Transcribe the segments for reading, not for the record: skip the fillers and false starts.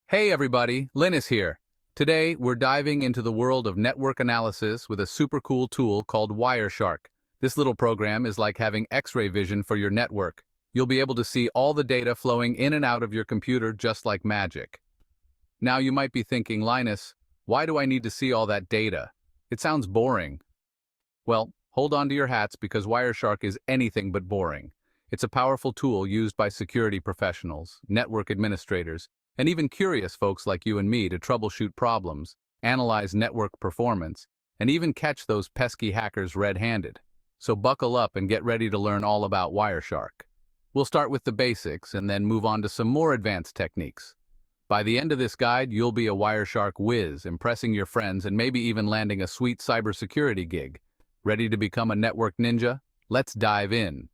Hey everybody, Linus here. Today, we're diving into the world of network analysis with a super cool tool called Wireshark. This little program is like having X-ray vision for your network. You'll be able to see all the data flowing in and out of your computer just like magic. Now you might be thinking, Linus, why do I need to see all that data? It sounds boring. Well, hold on to your hats because Wireshark is anything but boring. It's a powerful tool used by security professionals, network administrators, and even curious folks like you and me to troubleshoot problems, analyze network performance, and even catch those pesky hackers red-handed. So buckle up and get ready to learn all about Wireshark. We'll start with the basics and then move on to some more advanced techniques. By the end of this guide, you'll be a Wireshark whiz, impressing your friends and maybe even landing a sweet cybersecurity gig. Ready to become a network ninja? Let's dive in.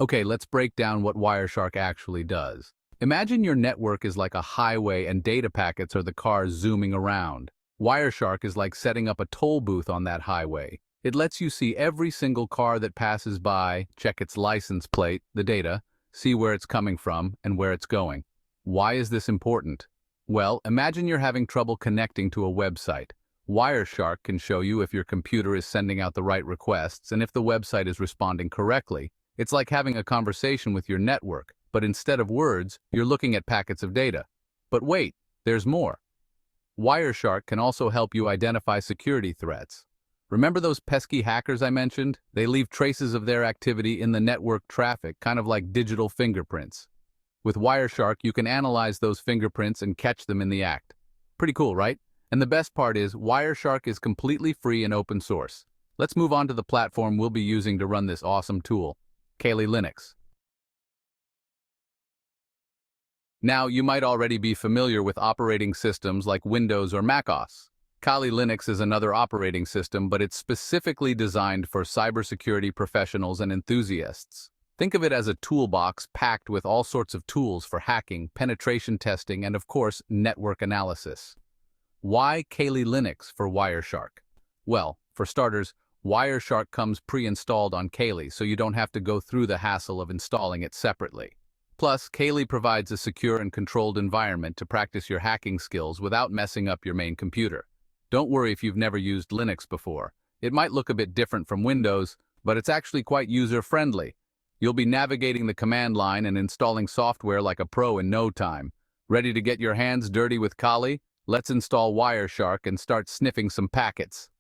Okay, let's break down what Wireshark actually does. Imagine your network is like a highway and data packets are the cars zooming around. Wireshark is like setting up a toll booth on that highway. It lets you see every single car that passes by, check its license plate, the data, see where it's coming from and where it's going. Why is this important? Well, imagine you're having trouble connecting to a website. Wireshark can show you if your computer is sending out the right requests and if the website is responding correctly. It's like having a conversation with your network, but instead of words, you're looking at packets of data. But wait, there's more. Wireshark can also help you identify security threats. Remember those pesky hackers I mentioned? They leave traces of their activity in the network traffic, kind of like digital fingerprints. With Wireshark, you can analyze those fingerprints and catch them in the act. Pretty cool, right? And the best part is, Wireshark is completely free and open source. Let's move on to the platform we'll be using to run this awesome tool. Kali Linux. Now, you might already be familiar with operating systems like Windows or macOS. Kali Linux is another operating system, but it's specifically designed for cybersecurity professionals and enthusiasts. Think of it as a toolbox packed with all sorts of tools for hacking, penetration testing, and of course, network analysis. Why Kali Linux for Wireshark? Well, for starters, Wireshark comes pre-installed on Kali, so you don't have to go through the hassle of installing it separately. Plus, Kali provides a secure and controlled environment to practice your hacking skills without messing up your main computer. Don't worry if you've never used Linux before. It might look a bit different from Windows, but it's actually quite user-friendly. You'll be navigating the command line and installing software like a pro in no time. Ready to get your hands dirty with Kali? Let's install Wireshark and start sniffing some packets.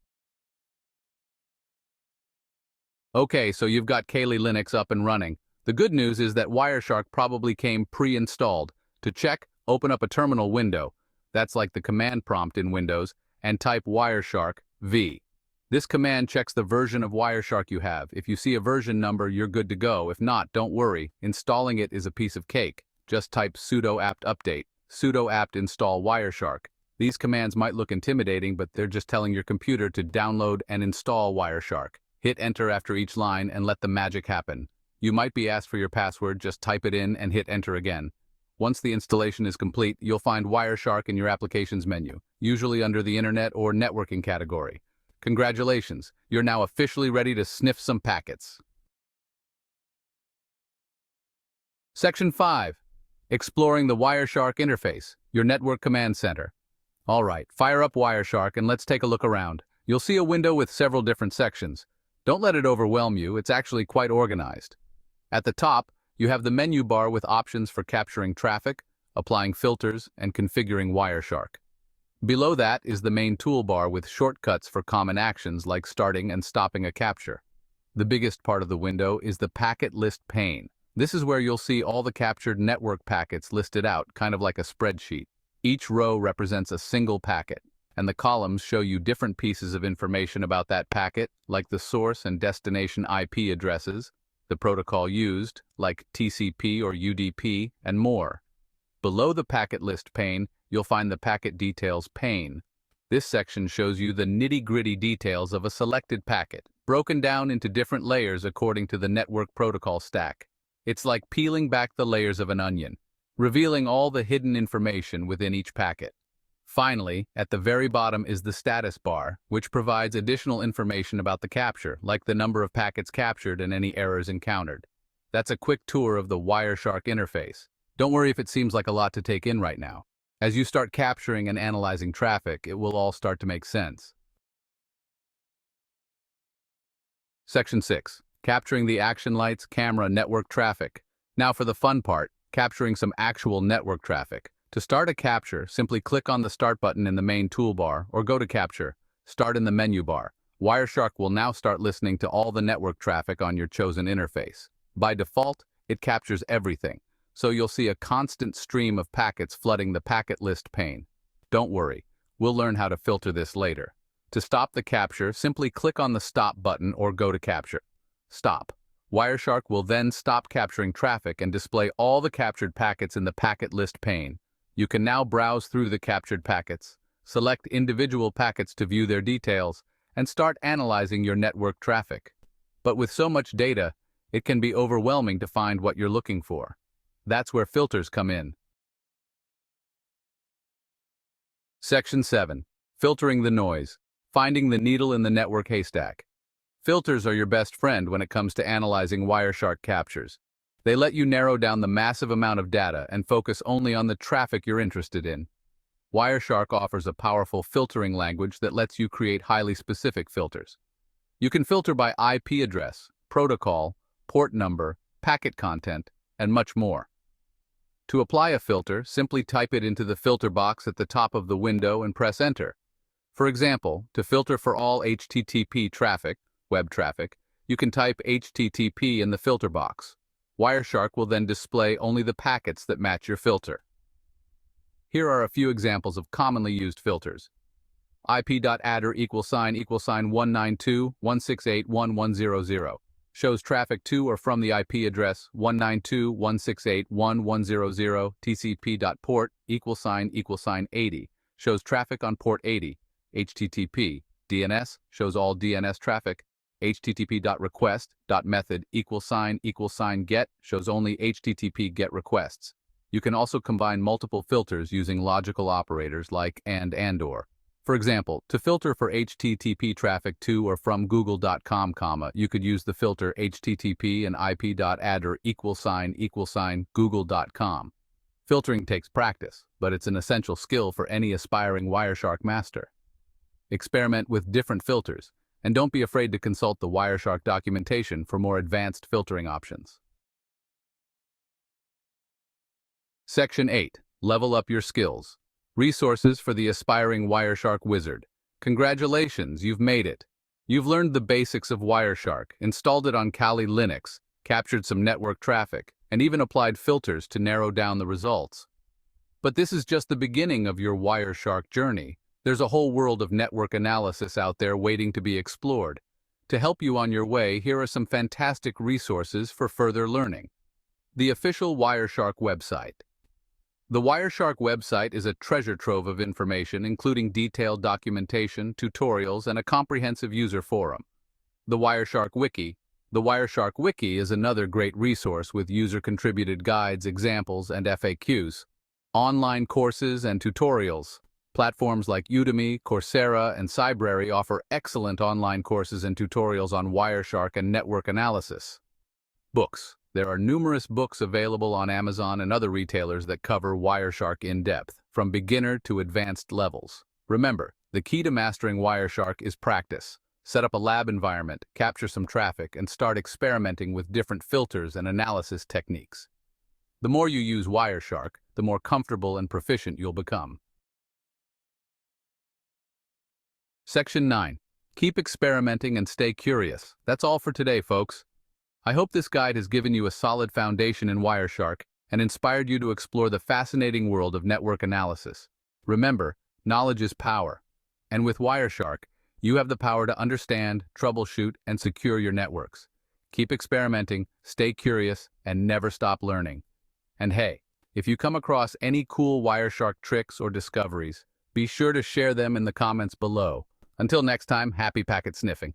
Okay, so you've got Kali Linux up and running. The good news is that Wireshark probably came pre-installed. To check, open up a terminal window. That's like the command prompt in Windows, and type Wireshark V. This command checks the version of Wireshark you have. If you see a version number, you're good to go. If not, don't worry. Installing it is a piece of cake. Just type sudo apt update, sudo apt install Wireshark. These commands might look intimidating, but they're just telling your computer to download and install Wireshark. Hit enter after each line and let the magic happen. You might be asked for your password, just type it in and hit enter again. Once the installation is complete, you'll find Wireshark in your applications menu, usually under the Internet or Networking category. Congratulations, you're now officially ready to sniff some packets. Section 5. Exploring the Wireshark interface, your network command center. All right, fire up Wireshark and let's take a look around. You'll see a window with several different sections. Don't let it overwhelm you, it's actually quite organized. At the top, you have the menu bar with options for capturing traffic, applying filters, and configuring Wireshark. Below that is the main toolbar with shortcuts for common actions like starting and stopping a capture. The biggest part of the window is the packet list pane. This is where you'll see all the captured network packets listed out, kind of like a spreadsheet. Each row represents a single packet, and the columns show you different pieces of information about that packet, like the source and destination IP addresses, the protocol used, like TCP or UDP, and more. Below the packet list pane, you'll find the packet details pane. This section shows you the nitty-gritty details of a selected packet, broken down into different layers according to the network protocol stack. It's like peeling back the layers of an onion, revealing all the hidden information within each packet. Finally, at the very bottom is the status bar, which provides additional information about the capture, like the number of packets captured and any errors encountered. That's a quick tour of the Wireshark interface. Don't worry if it seems like a lot to take in right now. As you start capturing and analyzing traffic, it will all start to make sense. Section 6. Capturing the action lights, camera, network traffic. Now for the fun part, capturing some actual network traffic. To start a capture, simply click on the Start button in the main toolbar or go to Capture. Start in the menu bar. Wireshark will now start listening to all the network traffic on your chosen interface. By default, it captures everything, so you'll see a constant stream of packets flooding the packet list pane. Don't worry, we'll learn how to filter this later. To stop the capture, simply click on the Stop button or go to Capture. Stop. Wireshark will then stop capturing traffic and display all the captured packets in the packet list pane. You can now browse through the captured packets, select individual packets to view their details, and start analyzing your network traffic. But with so much data, it can be overwhelming to find what you're looking for. That's where filters come in. Section 7. Filtering the noise. Finding the needle in the network haystack. Filters are your best friend when it comes to analyzing Wireshark captures. They let you narrow down the massive amount of data and focus only on the traffic you're interested in. Wireshark offers a powerful filtering language that lets you create highly specific filters. You can filter by IP address, protocol, port number, packet content, and much more. To apply a filter, simply type it into the filter box at the top of the window and press Enter. For example, to filter for all HTTP traffic, web traffic, you can type HTTP in the filter box. Wireshark will then display only the packets that match your filter. Here are a few examples of commonly used filters. IP.adder =192.168.1100 shows traffic to or from the IP address 192.168.1100. TCP.port =80 shows traffic on port 80. HTTP DNS shows all DNS traffic. http.request.method =get shows only HTTP GET requests. You can also combine multiple filters using logical operators like and/or. For example, to filter for HTTP traffic to or from google.com, you could use the filter http and IP.adder =google.com. Filtering takes practice, but it's an essential skill for any aspiring Wireshark master. Experiment with different filters, and don't be afraid to consult the Wireshark documentation for more advanced filtering options. Section 8. Level up your skills. Resources for the aspiring Wireshark wizard. Congratulations, you've made it. You've learned the basics of Wireshark, installed it on Kali Linux, captured some network traffic, and even applied filters to narrow down the results. But this is just the beginning of your Wireshark journey. There's a whole world of network analysis out there waiting to be explored. To help you on your way, here are some fantastic resources for further learning. The official Wireshark website. The Wireshark website is a treasure trove of information, including detailed documentation, tutorials, and a comprehensive user forum. The Wireshark Wiki. The Wireshark Wiki is another great resource with user-contributed guides, examples, and FAQs. Online courses and tutorials. Platforms like Udemy, Coursera, and Cybersecurity offer excellent online courses and tutorials on Wireshark and network analysis. Books. There are numerous books available on Amazon and other retailers that cover Wireshark in depth, from beginner to advanced levels. Remember, the key to mastering Wireshark is practice. Set up a lab environment, capture some traffic, and start experimenting with different filters and analysis techniques. The more you use Wireshark, the more comfortable and proficient you'll become. Section 9. Keep experimenting and stay curious. That's all for today, folks. I hope this guide has given you a solid foundation in Wireshark and inspired you to explore the fascinating world of network analysis. Remember, knowledge is power. And with Wireshark, you have the power to understand, troubleshoot, and secure your networks. Keep experimenting, stay curious, and never stop learning. And hey, if you come across any cool Wireshark tricks or discoveries, be sure to share them in the comments below. Until next time, happy packet sniffing.